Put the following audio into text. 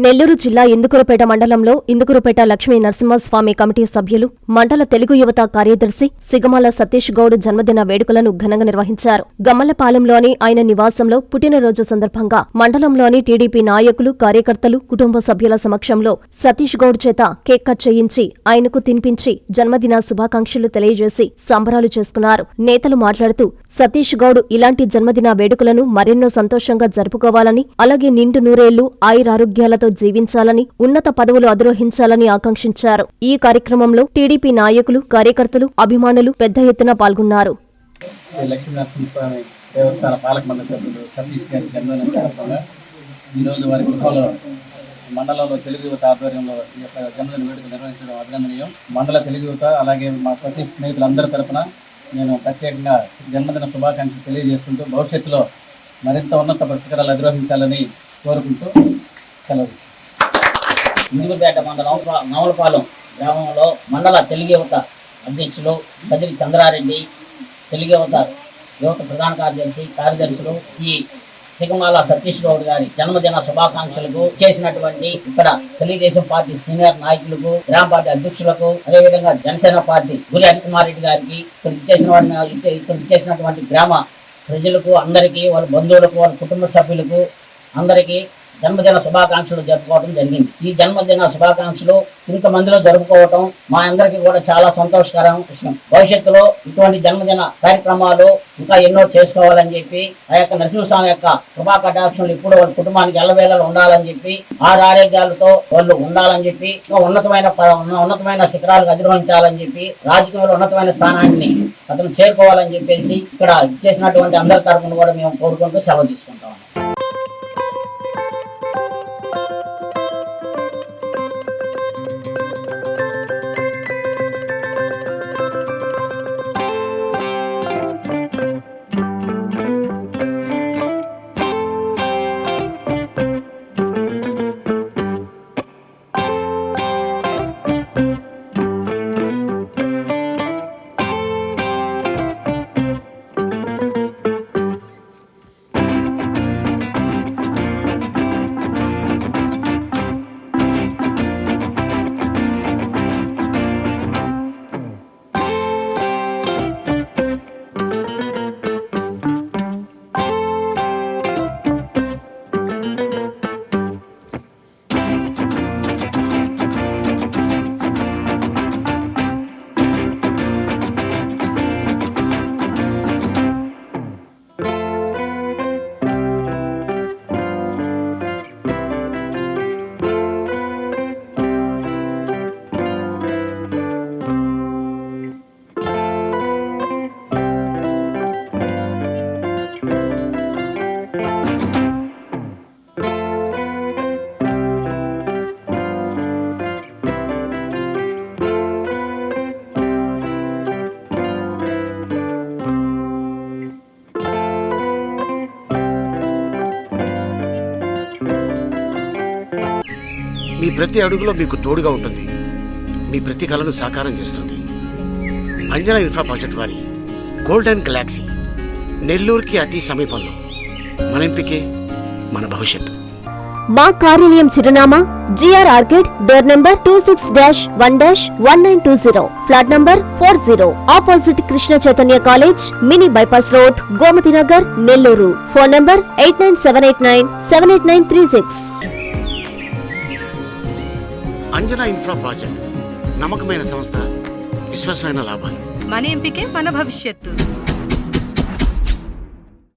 నెల్లూరు జిల్లా ఇందుకూరుపేట మండలంలో ఇందుకూరుపేట లక్ష్మీ నరసింహస్వామి కమిటీ సభ్యులు, మండల తెలుగు యువత కార్యదర్శి సిగమాల సతీష్ గౌడ్ జన్మదిన వేడుకలను ఘనంగా నిర్వహించారు. గమ్మలపాలెంలోని ఆయన నివాసంలో పుట్టినరోజు సందర్భంగా మండలంలోని టీడీపీ నాయకులు, కార్యకర్తలు, కుటుంబ సభ్యుల సమక్షంలో సతీష్ గౌడ్ చేత కేక్ కట్ చేయించి ఆయనకు తినిపించి జన్మదిన శుభాకాంక్షలు తెలియజేసి సంబరాలు చేసుకున్నారు. నేతలు మాట్లాడుతూ సతీష్ గౌడ్ ఇలాంటి జన్మదిన వేడుకలను మరెన్నో సంతోషంగా జరుపుకోవాలని, అలాగే నిండు నూరేళ్లు ఆయురారోగ్యాలతో జీవించాలని, ఉన్నత పదవులు అధిరోహించాలని ఆకాంక్షించారు. ఈ కార్యక్రమంలో టీడీపీ నాయకులు, కార్యకర్తలు, అభిమానులు పెద్ద ఎత్తున పాల్గొన్నారు. లక్ష్మీ నరసింహస్వామి దేవస్థాన పాలక మండలి సభ్యులు సతీష్ గారి జన్మదిన సందర్భంగా ఈరోజు వారి గృహంలో మండలంలో తెలుగు యువత ఆధ్వర్యంలో ఈ యొక్క జన్మదిన వేడుక నిర్వహించడం అభినందనీయం. మండల తెలుగు యువత అలాగే మా సతీష్ స్నేహితులందరి తరఫున నేను ప్రత్యేకంగా జన్మదిన శుభాకాంక్షలు తెలియజేసుకుంటూ భవిష్యత్తులో మరింత ఉన్నత పరిస్థితులు అధిరోహించాలని కోరుకుంటూ సెలవు. ఇందుకూరుపేట మండలం నవలపాలెం గ్రామంలో మండల తెలుగు యువత అధ్యక్షులు కదిరి చంద్రారెడ్డి, తెలుగు యువత ప్రధాన కార్యదర్శులు ఈ సిగమాల సతీష్ గౌడ్ గారి జన్మదిన శుభాకాంక్షలకు చేసినటువంటి ఇక్కడ తెలుగుదేశం పార్టీ సీనియర్ నాయకులకు, గ్రామ పార్టీ అధ్యక్షులకు, అదేవిధంగా జనసేన పార్టీ గురి హరికుమార్ రెడ్డి గారికి, ఇక్కడ చేసినటువంటి గ్రామ ప్రజలకు అందరికీ, వాళ్ళ బంధువులకు, వాళ్ళ కుటుంబ సభ్యులకు అందరికీ జన్మదిన శుభాకాంక్షలు జరుపుకోవడం జరిగింది. ఈ జన్మదిన శుభాకాంక్షలు ఇంతమందిలో జరుపుకోవటం మా అందరికీ కూడా చాలా సంతోషకరం విషయం. భవిష్యత్తులో ఇటువంటి జన్మదిన కార్యక్రమాలు ఇంకా ఎన్నో చేసుకోవాలని చెప్పి, ఆ యొక్క నరసింహస్వామి యొక్క కృపా కటాక్షలు ఇప్పుడు వాళ్ళ కుటుంబానికి ఎల్లవేళలు ఉండాలని చెప్పి, ఆరోగ్యాలతో వాళ్ళు ఉండాలని చెప్పి, ఉన్నతమైన శిఖరాలకు అధిరోహించాలని చెప్పి, రాజకీయంలో ఉన్నతమైన స్థానాన్ని అతను చేరుకోవాలని చెప్పేసి ఇక్కడ చేసినటువంటి అందరి తరఫున కూడా మేము కోరుకుంటూ సెలవు తీసుకుంటాం. మీ ప్రతి అడుగులో మీకు తోడుగా ఉంటుంది. మీ ప్రతి కలను సాకారం చేస్తుంది. అంజనా ఇన్ఫ్రా ప్రాజెక్ట్ వారి గోల్డెన్ గెలాక్సీ నెల్లూరుకి అతి సమీపంలో. మన ఎంపికే మన భవిష్యత్తు. మా కార్యాలయం చిరునామా GR arcade, door number 26-1-1920, flat number 40, opposite Krishna Chaitanya college, mini bypass road, Gomathi Nagar, Nellore. Phone number 8978978936. Anjana infra project నమ్మకమైన సంస్థ, విశ్వాసమైన లాభాలు. మన ఎంపికే మన భవిష్యత్తు.